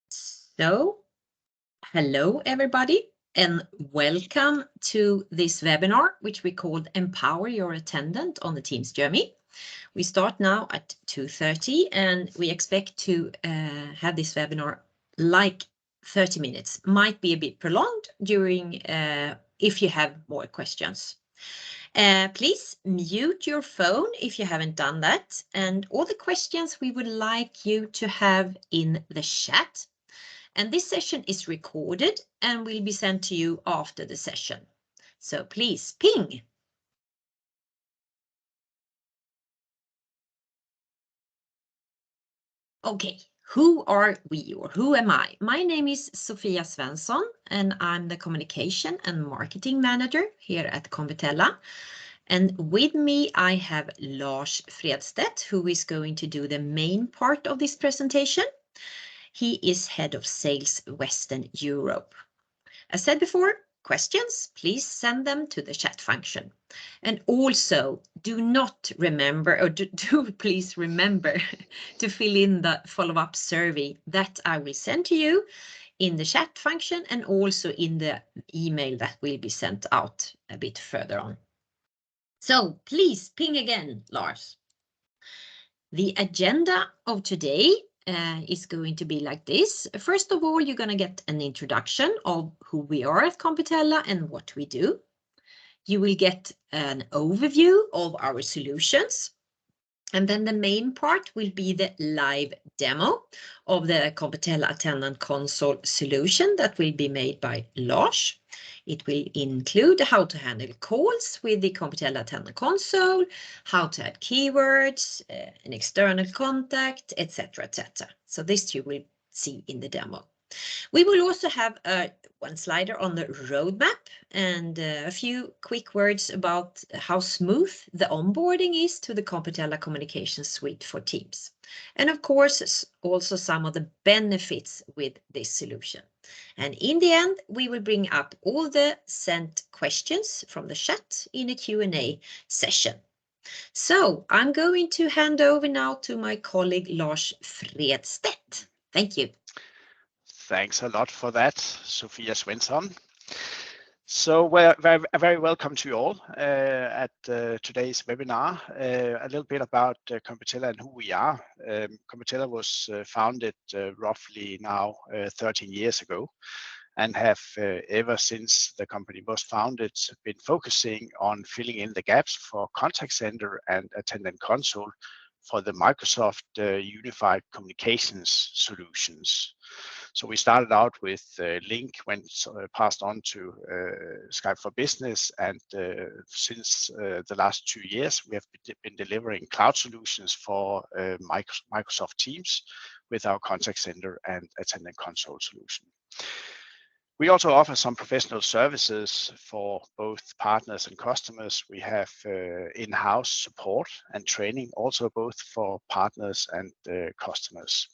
So, hello everybody and welcome to this webinar, which we called Empower Your Attendant on the Teams Journey. We start now at 2:30 and we expect to have this webinar like 30 minutes. Might be a bit prolonged during if you have more questions. Please mute your phone if you haven't done that, and all the questions we would like you to have in the chat. And this session is recorded and will be sent to you after the session. So please ping. Okay, who are we or who am I? My name is Sofia Svensson and I'm the Communication and Marketing Manager here at Competella. And with me, I have Lars Fredstedt, who is going to do the main part of this presentation. He is Head of Sales Western Europe. As said before, questions, please send them to the chat function. And also, do not remember, or do please remember to fill in the follow-up survey that I will send to you in the chat function and also in the email that will be sent out a bit further on. So please ping again, Lars. The agenda of today is going to be like this. First of all, you're going to get an introduction of who we are at Competella and what we do. You will get an overview of our solutions. And then the main part will be the live demo of the Competella Attendant Console solution that will be made by Lars. It will include how to handle calls with the Competella Attendant Console, how to add keywords, an external contact, etc., etc. So this you will see in the demo. We will also have one slider on the roadmap and a few quick words about how smooth the onboarding is to the Competella Communication Suite for Teams. And of course, also some of the benefits with this solution. And in the end, we will bring up all the sent questions from the chat in a Q&A session. So I'm going to hand over now to my colleague Lars Fredstedt. Thank you. Thanks a lot for that, Sofia Svensson. So very welcome to you all at today's webinar. A little bit about Competella and who we are. Competella was founded roughly now 13 years ago and have ever since the company was founded been focusing on filling in the gaps for contact center and attendant console for the Microsoft Unified Communications solutions. So we started out with Link, went passed on to Skype for Business, and since the last 2 years, we have been delivering cloud solutions for Microsoft Teams with our contact center and attendant console solution. We also offer some professional services for both partners and customers. We have in-house support and training, also both for partners and customers.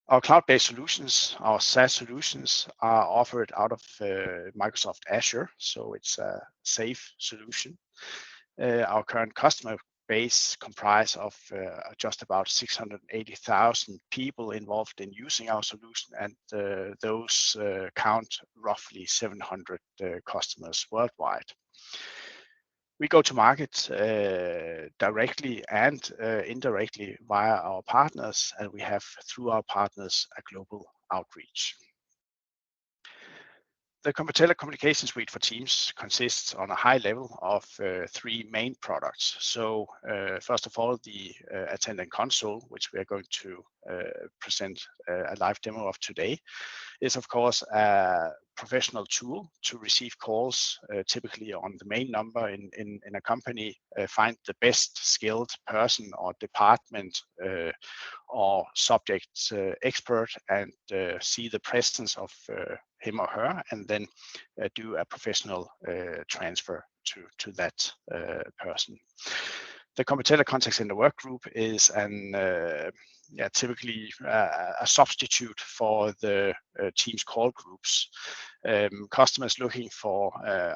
Our cloud-based solutions, our SaaS solutions, are offered out of Microsoft Azure, so it's a safe solution. Our current customer base comprise of just about 680,000 people involved in using our solution, and those count roughly 700 customers worldwide. We go to market directly and indirectly via our partners, and we have, through our partners, a global outreach. The Competella Communication Suite for Teams consists on a high level of 3 main products. So first of all, the Attendant Console, which we are going to present a live demo of today, is of course a professional tool to receive calls, typically on the main number in a company, find the best skilled person or department or subject expert, and see the presence of him or her, and then do a professional transfer to that person. The Competella Contact Center Work Group is typically a substitute for the Teams call groups. Customers looking for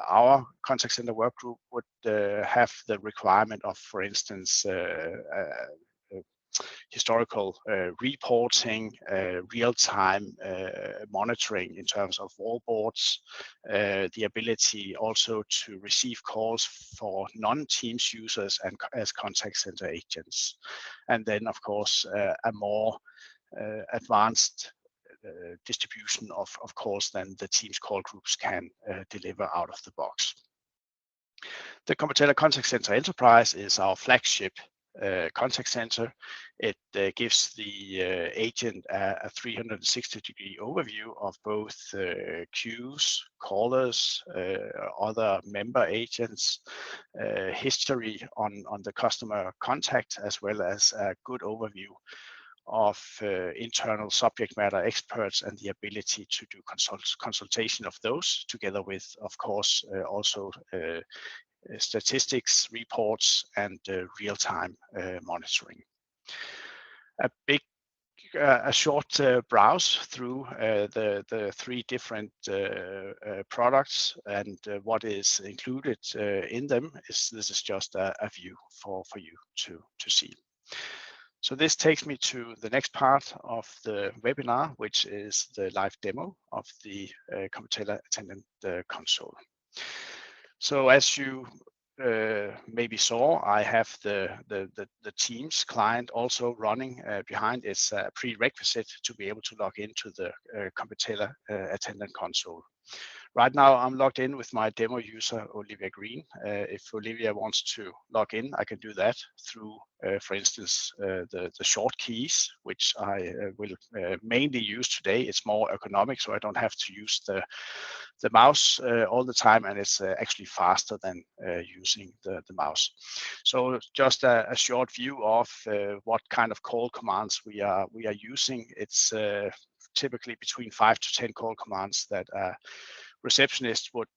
our contact center work group would have the requirement of, for instance, historical reporting, real-time monitoring in terms of wallboards, the ability also to receive calls for non-Teams users and as contact center agents. And then, of course, a more advanced distribution of calls than the Teams call groups can deliver out of the box. The Competella Contact Center Enterprise is our flagship contact center. It gives the agent a 360-degree overview of both queues, callers, other member agents, history on the customer contact, as well as a good overview of internal subject matter experts and the ability to do consultation of those, together with, of course, also statistics, reports, and real-time monitoring. A short browse through the three different products and what is included in them. This is just a view for you to see. So this takes me to the next part of the webinar, which is the live demo of the Competella Attendant Console. So as you maybe saw, I have the Teams client also running behind. It's a prerequisite to be able to log into the Competella Attendant Console. Right now, I'm logged in with my demo user, Olivia Green. If Olivia wants to log in, I can do that through, for instance, the short keys, which I will mainly use today. It's more ergonomic, so I don't have to use the mouse all the time, and it's actually faster than using the mouse. So just a short view of what kind of call commands we are using. It's typically between 5 to 10 call commands that receptionist would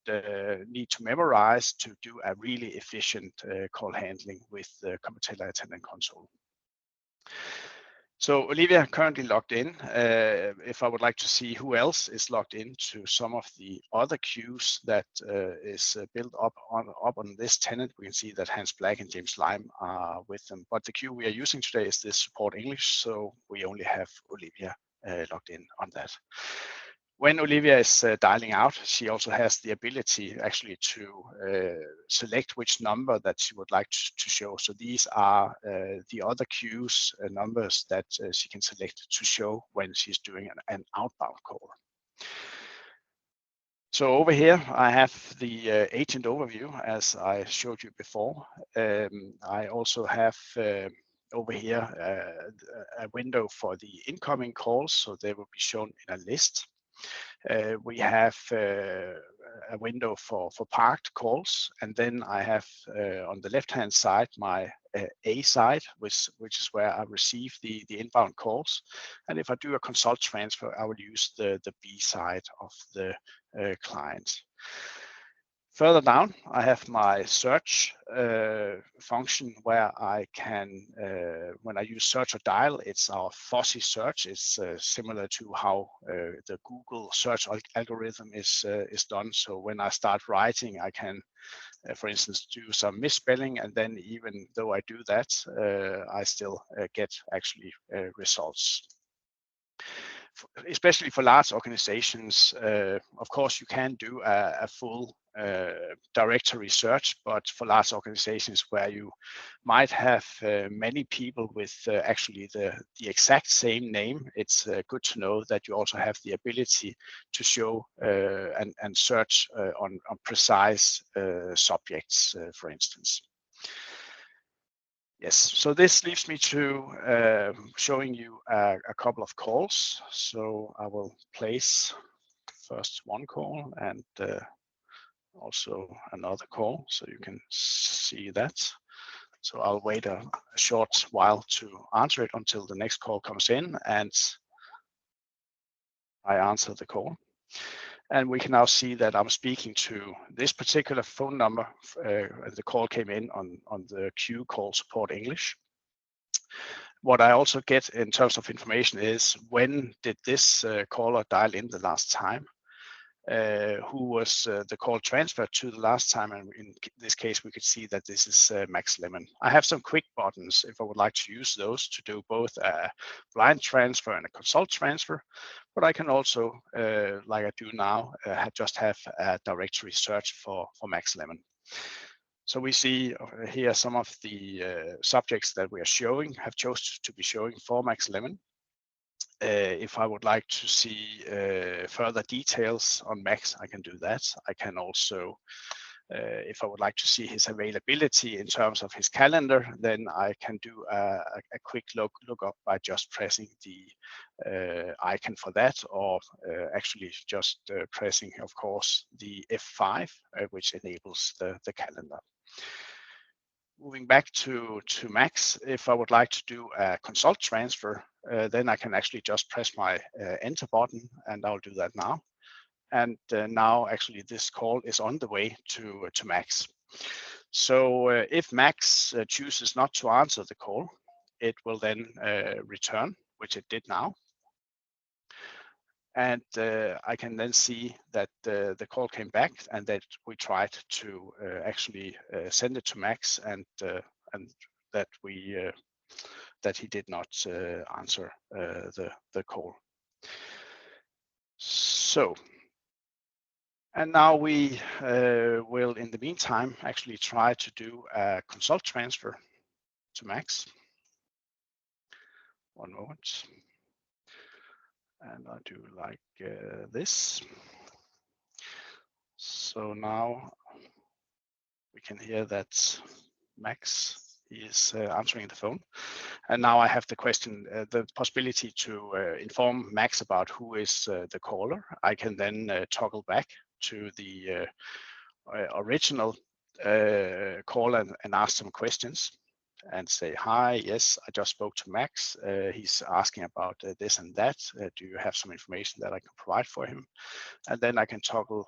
need to memorize to do a really efficient call handling with the Competella Attendant Console. So Olivia currently logged in. If I would like to see who else is logged into some of the other queues that is built up on this tenant, we can see that Hans Black and James Lime are with them. But the queue we are using today is this support English, so we only have Olivia logged in on that. When Olivia is dialing out, she also has the ability actually to select which number that she would like to show. So these are the other queues numbers that she can select to show when she's doing an outbound call. So over here, I have the agent overview, as I showed you before. I also have over here a window for the incoming calls, so they will be shown in a list. We have a window for parked calls, and then I have on the left-hand side my A side, which is where I receive the inbound calls. And if I do a consult transfer, I will use the B side of the client. Further down, I have my search function where I can, when I use search or dial, it's our fuzzy search. It's similar to how the Google search algorithm is done. So when I start writing, I can, for instance, do some misspelling, and then even though I do that, I still get actually results. Especially for large organizations, of course, you can do a full directory search, but for large organizations where you might have many people with actually the exact same name, it's good to know that you also have the ability to show and search on precise subjects, for instance. Yes, so this leaves me to showing you a couple of calls. So I will place first one call and also another call, so you can see that. So I'll wait a short while to answer it until the next call comes in and I answer the call. And we can now see that I'm speaking to this particular phone number. The call came in on the queue called Support English. What I also get in terms of information is when did this caller dial in the last time? who was the call transferred to the last time, and in this case we could see that this is Max Lemon. I have some quick buttons if I would like to use those to do both a blind transfer and a consult transfer, but I can also, like I do now, just have a directory search for Max Lemon. So we see here some of the subjects that we are showing have chosen to be showing for Max Lemon. If I would like to see further details on Max, I can do that. I can also, if I would like to see his availability in terms of his calendar, then I can do a quick look up by just pressing the icon for that, or actually just pressing, of course, the F5, which enables the calendar. Moving back to Max, if I would like to do a consult transfer, then I can actually just press my enter button, and I'll do that now. And now actually this call is on the way to Max. So if Max chooses not to answer the call, it will then return, which it did now. And I can then see that the call came back and that we tried to actually send it to Max, and that he did not answer the call. So, and now we will, in the meantime, actually try to do a consult transfer to Max. One moment. And I do like this. So now we can hear that Max is answering the phone. And now I have the question, the possibility to inform Max about who is the caller. I can then toggle back to the original call and ask some questions and say, hi, yes, I just spoke to Max. He's asking about this and that. Do you have some information that I can provide for him? And then I can toggle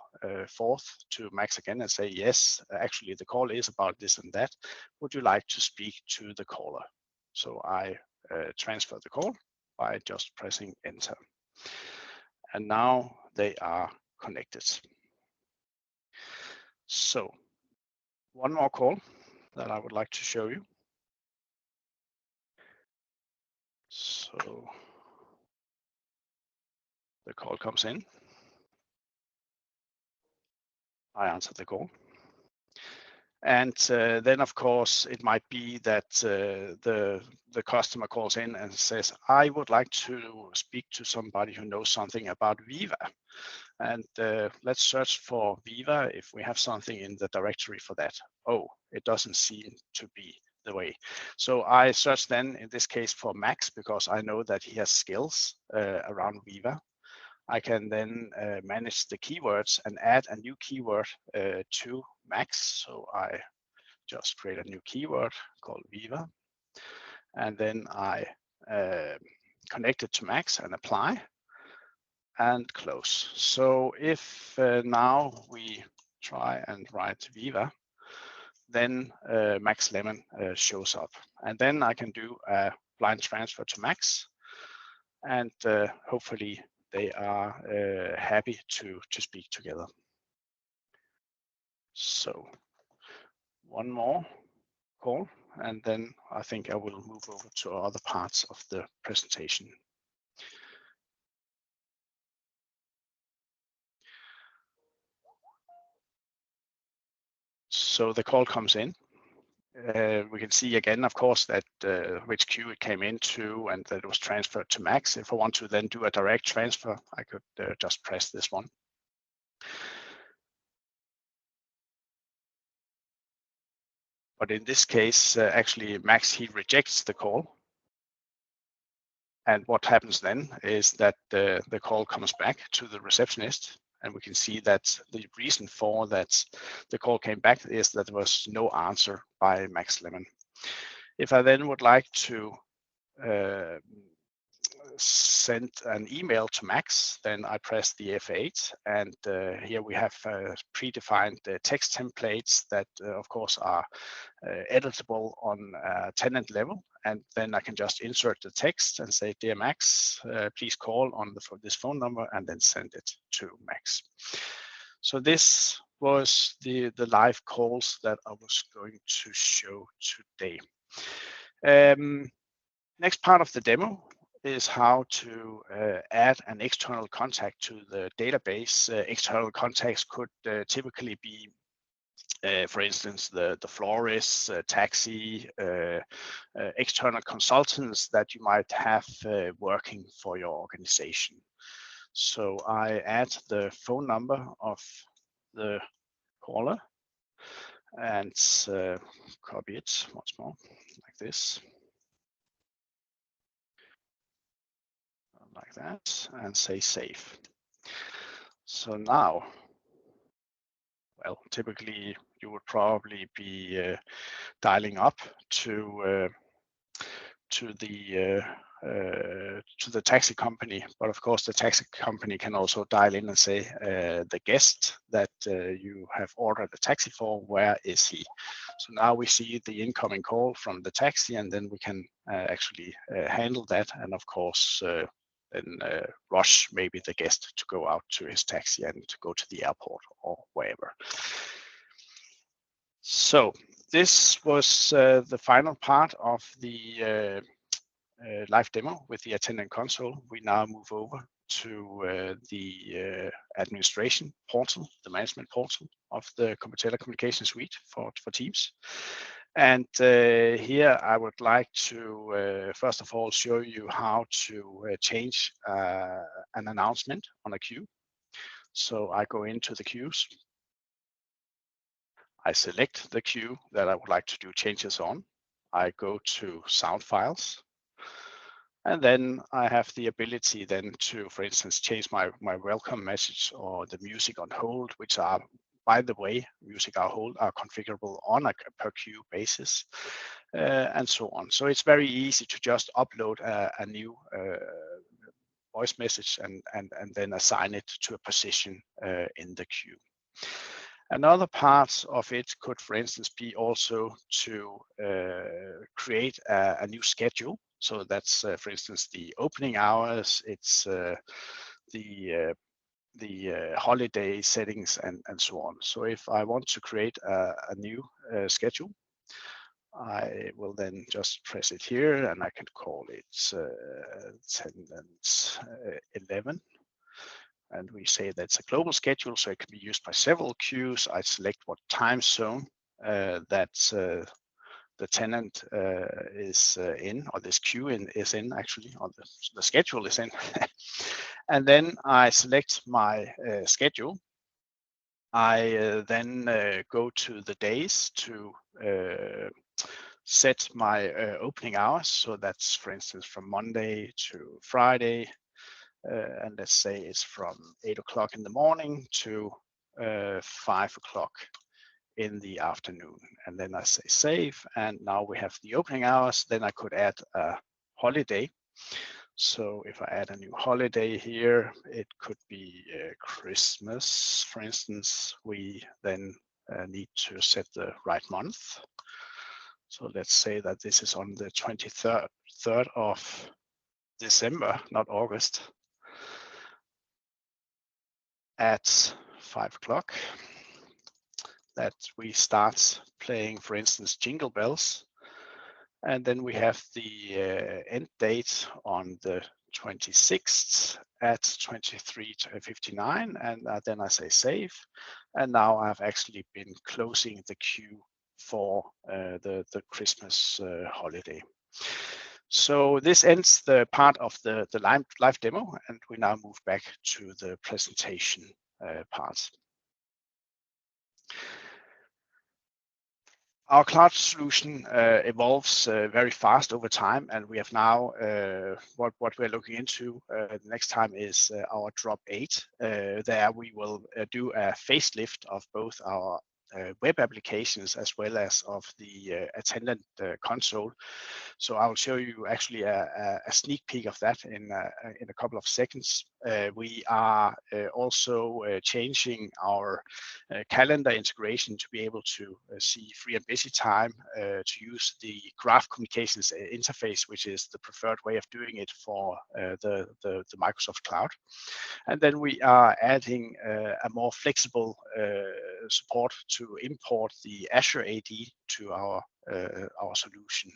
forth to Max again and say, yes, actually the call is about this and that. Would you like to speak to the caller? So I transfer the call by just pressing enter. And now they are connected. So one more call that I would like to show you. So the call comes in. I answer the call. And then, of course, it might be that the customer calls in and says, I would like to speak to somebody who knows something about Viva. And let's search for Viva if we have something in the directory for that. Oh, it doesn't seem to be the way. So I search then, in this case, for Max, because I know that he has skills around Viva. I can then manage the keywords and add a new keyword to Max. So I just create a new keyword called Viva. And then I connect it to Max and apply and close. So if now we try and write Viva, then Max Lemon shows up. And then I can do a blind transfer to Max, and hopefully they are happy to speak together. So one more call, and then I think I will move over to other parts of the presentation. So the call comes in. We can see again, of course, that which queue it came into and that it was transferred to Max. If I want to then do a direct transfer, I could just press this one. But in this case, actually, Max, he rejects the call. And what happens then is that the call comes back to the receptionist. And we can see that the reason for that the call came back is that there was no answer by Max Lemon. If I then would like to send an email to Max, then I press the F8, and here we have predefined text templates that, of course, are editable on tenant level. And then I can just insert the text and say, "Dear Max, please call on this phone number," and then send it to Max. So this was the live calls that I was going to show today. Next part of the demo is how to add an external contact to the database. External contacts could typically be, for instance, the florist, taxi, external consultants that you might have working for your organization. So I add the phone number of the caller and copy it once more like this. Like that, and say save. So now, well, typically you would probably be dialing up to the taxi company, but of course the taxi company can also dial in and say, the guest that you have ordered a taxi for, where is he? So now we see the incoming call from the taxi, and then we can actually handle that, and of course then rush maybe the guest to go out to his taxi and to go to the airport or wherever. So this was the final part of the live demo with the Attendant Console. We now move over to the administration portal, the management portal of the Competella Communication Suite for Teams. And here I would like to first of all show you how to change an announcement on a queue. So I go into the queues. I select the queue that I would like to do changes on. I go to sound files. And then I have the ability then to, for instance, change my welcome message or the music on hold, which are, by the way, music on hold are configurable on a per queue basis, and so on. So it's very easy to just upload a new voice message and then assign it to a position in the queue. Another part of it could, for instance, be also to create a new schedule. So that's, for instance, the opening hours, it's the holiday settings and so on. So if I want to create a new schedule, I will then just press it here, and I can call it Attendant 11. And we say that's a global schedule, so it can be used by several queues. I select what time zone that the tenant is in, or this queue is in actually, or the schedule is in. And then I select my schedule. I then go to the days to set my opening hours. So that's, for instance, from Monday to Friday. And let's say it's from 8 o'clock in the morning to 5 o'clock in the afternoon. And then I say save, and now we have the opening hours. Then I could add a holiday. So if I add a new holiday here, it could be Christmas, for instance. We then need to set the right month. So let's say that this is on the 23rd of December, not August, at 5 o'clock, that we start playing, for instance, Jingle Bells. And then we have the end date on the 26th at 23:59, and then I say save. And now I've actually been closing the queue for the Christmas holiday. So this ends the part of the live demo, and we now move back to the presentation part. Our cloud solution evolves very fast over time, and we have now what we're looking into next time is our drop 8. There we will do a facelift of both our web applications as well as of the attendant console. So I will show you actually a sneak peek of that in a couple of seconds. We are also changing our calendar integration to be able to see free and busy time, to use the graph communications interface, which is the preferred way of doing it for the Microsoft Cloud. And then we are adding a more flexible support to import the Azure AD to our solution.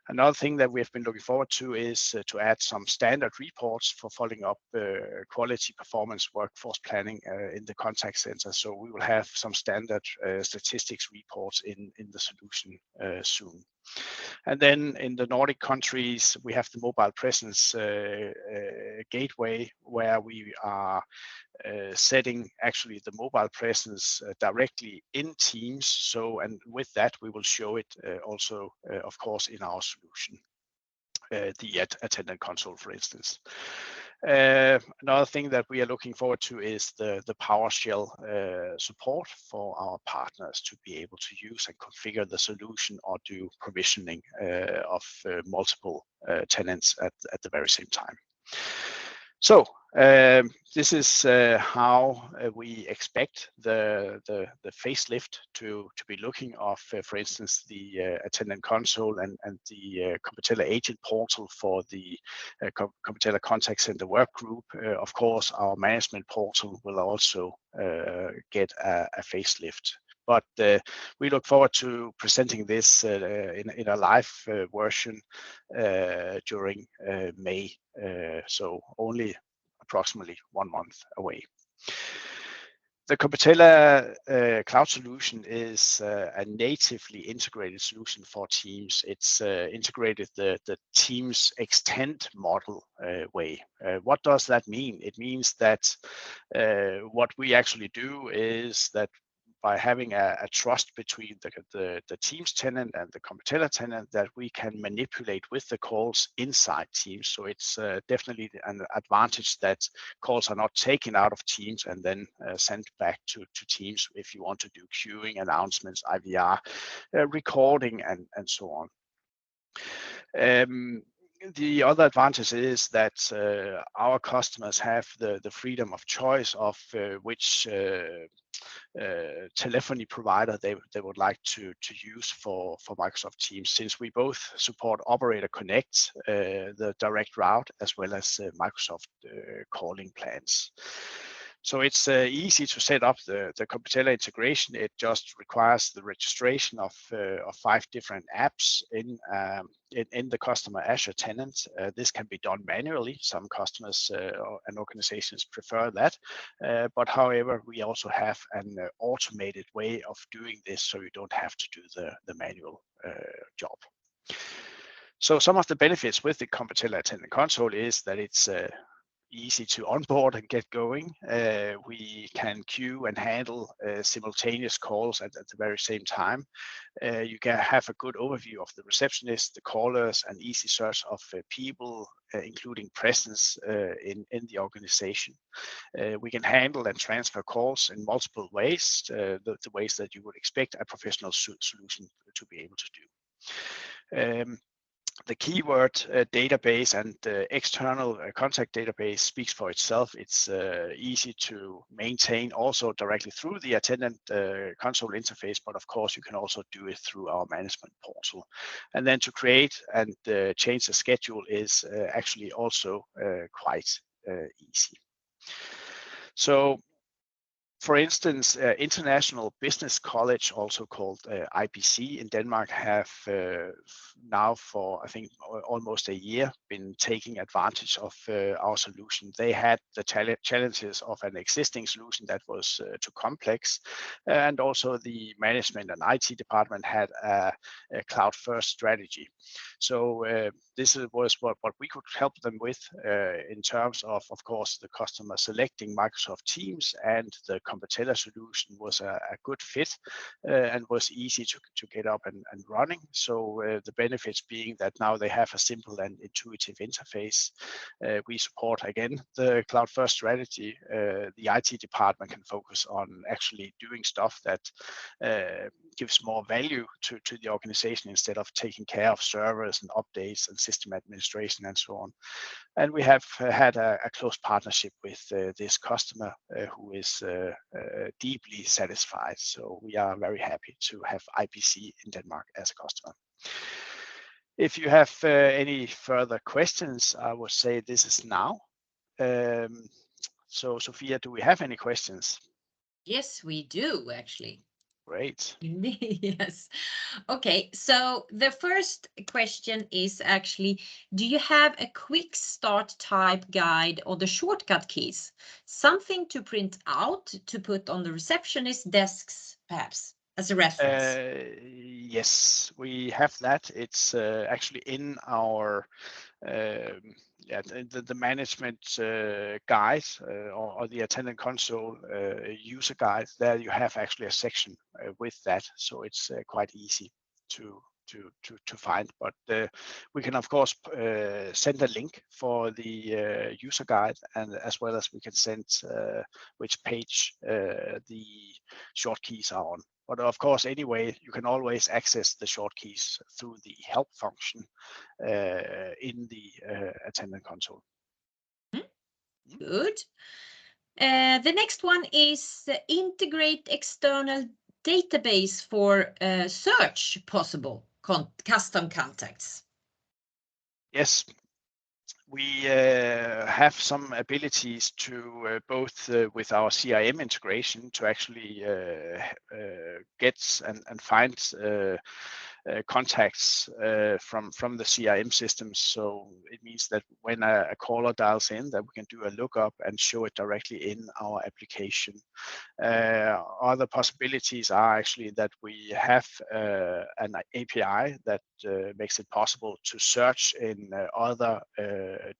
Another thing that we have been looking forward to is to add some standard reports for following up quality, performance, workforce planning in the contact center. So we will have some standard statistics reports in the solution soon. And then in the Nordic countries, we have the mobile presence gateway, where we are setting actually the mobile presence directly in Teams. So, and with that, we will show it also, of course, in our solution, the Attendant Console, for instance. Another thing that we are looking forward to is the PowerShell support for our partners to be able to use and configure the solution or do provisioning of multiple tenants at the very same time. So this is how we expect the facelift to be looking of, for instance, the Attendant Console and the Competella Agent Portal for the Competella Contact Center Work Group. Of course, our management portal will also get a facelift. But we look forward to presenting this in a live version during May, so only approximately 1 month away. The Competella cloud solution is a natively integrated solution for Teams. It's integrated the Teams extend model way. What does that mean? It means that what we actually do is that by having a trust between the Teams tenant and the Competella tenant, that we can manipulate with the calls inside Teams. So it's definitely an advantage that calls are not taken out of Teams and then sent back to Teams if you want to do queuing, announcements, IVR, recording, and so on. The other advantage is that our customers have the freedom of choice of which telephony provider they would like to use for Microsoft Teams, since we both support Operator Connect, the direct route, as well as Microsoft calling plans. So it's easy to set up the Competella integration. It just requires the registration of 5 different apps in the customer Azure tenant. This can be done manually. Some customers and organizations prefer that. But however, we also have an automated way of doing this, so you don't have to do the manual job. So some of the benefits with the Competella Attendant Console is that it's easy to onboard and get going. We can queue and handle simultaneous calls at the very same time. You can have a good overview of the receptionist, the callers, and easy search of people, including presence in the organization. We can handle and transfer calls in multiple ways, the ways that you would expect a professional solution to be able to do. The keyword database and the external contact database speaks for itself. It's easy to maintain also directly through the Attendant Console interface, but of course you can also do it through our management portal. And then to create and change the schedule is actually also quite easy. So, for instance, International Business College, also called IBC in Denmark, have now for, I think, almost a year been taking advantage of our solution. They had the challenges of an existing solution that was too complex, and also the management and IT department had a cloud-first strategy. So this was what we could help them with in terms of course, the customer selecting Microsoft Teams and the Competella solution was a good fit and was easy to get up and running. So the benefits being that now they have a simple and intuitive interface. We support again the cloud first strategy. The IT department can focus on actually doing stuff that gives more value to the organization instead of taking care of servers and updates and system administration and so on. And we have had a close partnership with this customer who is deeply satisfied. So we are very happy to have IPC in Denmark as a customer. If you have any further questions, I would say this is now. So Sophia, do we have any questions? Yes, we do actually. Great. Yes. Okay, so the first question is actually, do you have a quick start type guide or the shortcut keys? Something to print out to put on the receptionist desks, perhaps, as a reference? Yes, we have that. It's actually in our the management guide or the attendant console user guide. There you have actually a section with that, so it's quite easy to find. But we can of course send a link for the user guide, and as well as we can send which page the short keys are on. But of course, anyway, you can always access the short keys through the help function in the attendant console. Good. The next one is integrate external database for search possible custom contacts. Yes, we have some abilities to both with our CRM integration to actually get and find contacts from the CRM systems. So it means that when a caller dials in, that we can do a lookup and show it directly in our application. Other possibilities are actually that we have an API that makes it possible to search in other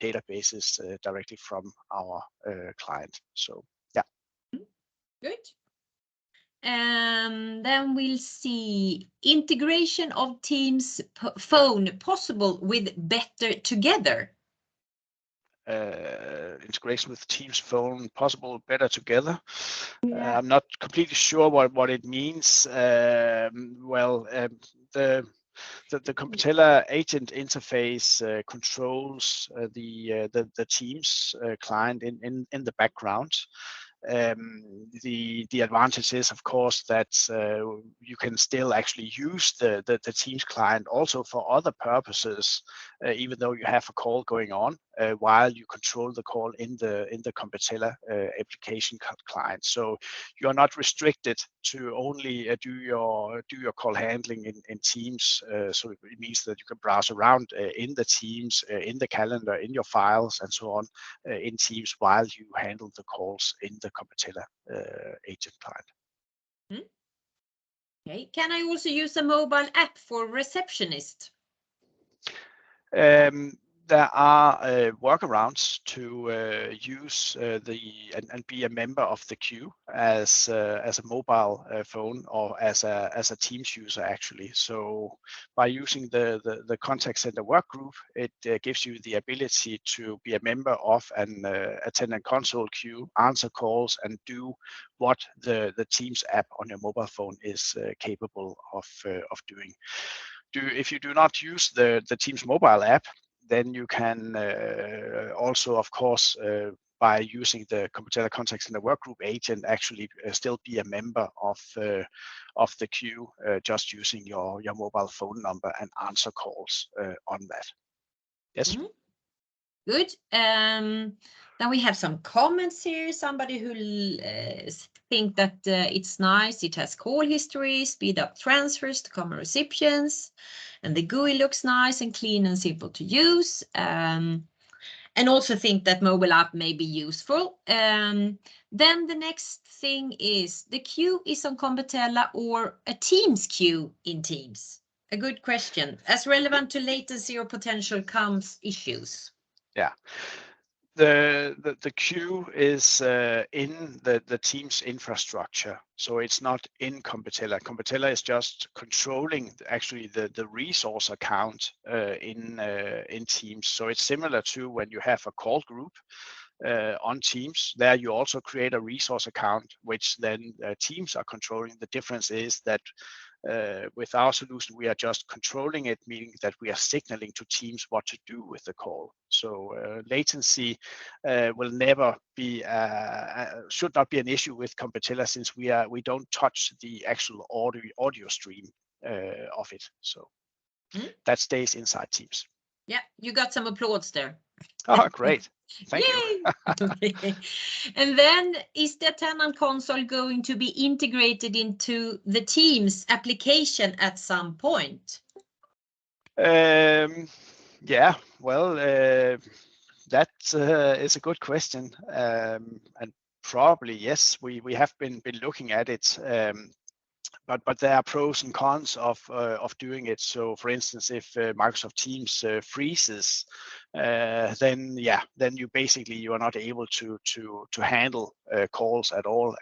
databases directly from our client. So yeah. Good. Then we'll see integration of Teams phone possible with Better Together. Integration with Teams phone possible better together. Yeah. I'm not completely sure what it means. The Competella agent interface controls the Teams client in the background. The advantage is, of course, that you can still actually use the Teams client also for other purposes, even though you have a call going on while you control the call in the Competella application client. So you are not restricted to only do your call handling in Teams. So it means that you can browse around in the Teams, in the calendar, in your files, and so on in Teams while you handle the calls in the Competella agent client. Okay. Can I also use a mobile app for receptionist? There are workarounds to use and be a member of the queue as a mobile phone or as a Teams user actually. So by using the contact center work group, it gives you the ability to be a member of an attendant console queue, answer calls, and do what the Teams app on your mobile phone is capable of doing. If you do not use the Teams mobile app, then you can also, of course, by using the Competella Contact Center Workgroup agent, actually still be a member of the queue, just using your mobile phone number and answer calls on that. Yes. Mm-hmm. Good. Then we have some comments here. Somebody who think that it's nice. It has call history, speed up transfers to common recipients, and the GUI looks nice and clean and simple to use. And also think that mobile app may be useful. Then the next thing is the queue is on Competella or a Teams queue in Teams. A good question, as relevant to latency or potential comms issues. Yeah. The queue is in the Teams infrastructure, so it's not in Competella. Competella is just controlling actually the resource account in Teams. So it's similar to when you have a call group on Teams. There you also create a resource account, which then Teams are controlling. The difference is that with our solution, we are just controlling it, meaning that we are signaling to Teams what to do with the call. So latency will never be, should not be an issue with Competella, since we don't touch the actual audio stream of it. So that stays inside Teams. Yeah, you got some applause there. Oh, great. Thank you. Okay. And then, is the Attendant Console going to be integrated into the Teams application at some point? Yeah, well, that is a good question. And probably, yes, we have been looking at it. But there are pros and cons of doing it. So, for instance, if Microsoft Teams freezes, then you are not able to handle calls at all.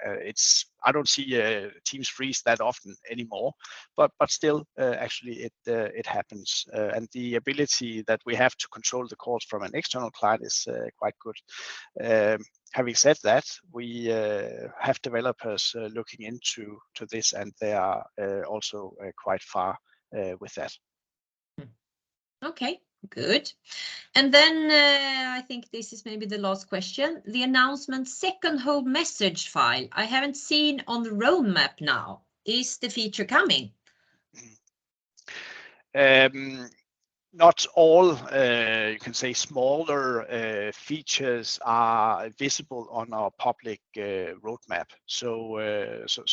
I don't see Teams freeze that often anymore, but still, actually, it happens. And the ability that we have to control the calls from an external client is quite good. Having said that, we have developers looking into this, and they are also quite far with that. Okay, good. And then I think this is maybe the last question. The announcement second hold message file I haven't seen on the roadmap now. Is the feature coming? Not all, you can say, smaller features are visible on our public roadmap. So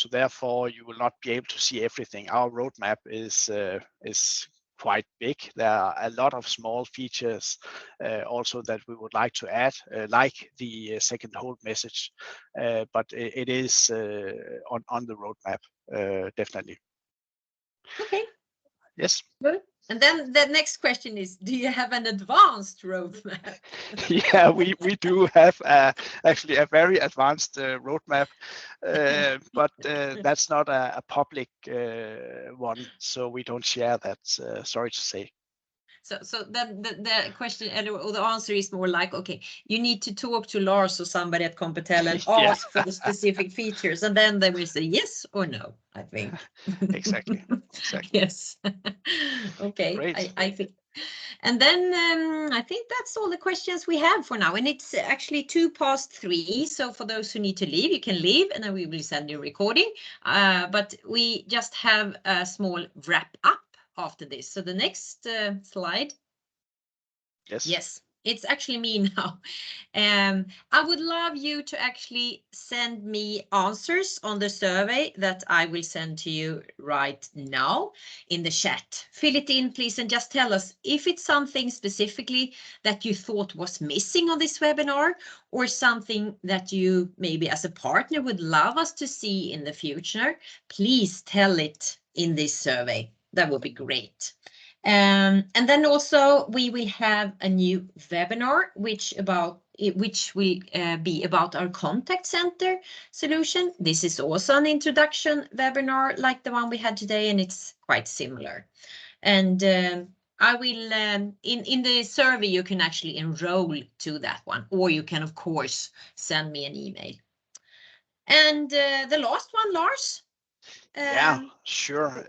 therefore, you will not be able to see everything. Our roadmap is quite big. There are a lot of small features also that we would like to add, like the second hold message, but it is on the roadmap, definitely. Okay. Yes. Good. And then the next question is, do you have an advanced roadmap? Yeah, we do have actually a very advanced roadmap, but that's not a public one, so we don't share that, sorry to say. So then the question or the answer is more like, okay, you need to talk to Lars or somebody at Competella and ask for the specific features, and then they will say yes or no, I think. Exactly. Yes. Okay. Great. I think. And then I think that's all the questions we have for now. And it's actually 3:02. So for those who need to leave, you can leave, and then we will send you a recording. But we just have a small wrap up after this. So the next slide. Yes, it's actually me now. I would love you to actually send me answers on the survey that I will send to you right now in the chat. Fill it in, please, and just tell us if it's something specifically that you thought was missing on this webinar, or something that you maybe as a partner would love us to see in the future. Please tell it in this survey. That would be great. And then also we will have a new webinar, which will be about our contact center solution. This is also an introduction webinar like the one we had today, and it's quite similar. And I will, in the survey, you can actually enroll to that one, or you can, of course, send me an email. And the last one, Lars? Yeah, sure.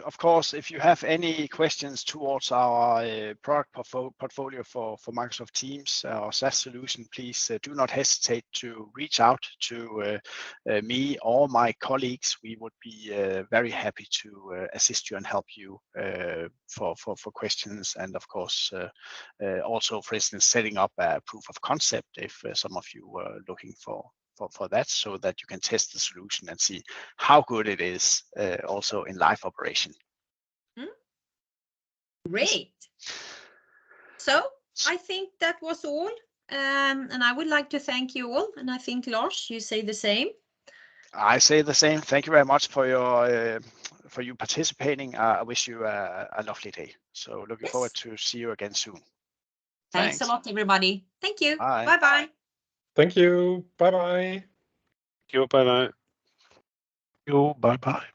Of course, if you have any questions towards our product portfolio for Microsoft Teams or SaaS solution, please do not hesitate to reach out to me or my colleagues. We would be very happy to assist you and help you for questions, and of course also, for instance, setting up a proof of concept if some of you were looking for that, so that you can test the solution and see how good it is also in live operation. Great. So I think that was all. And I would like to thank you all. And I think, Lars, you say the same. I say the same. Thank you very much for you participating. I wish you a lovely day. So looking forward to see you again soon. Thanks a lot, everybody. Thank you. Bye. Bye-bye. Thank you. Bye-bye. Bye bye. You, bye-bye.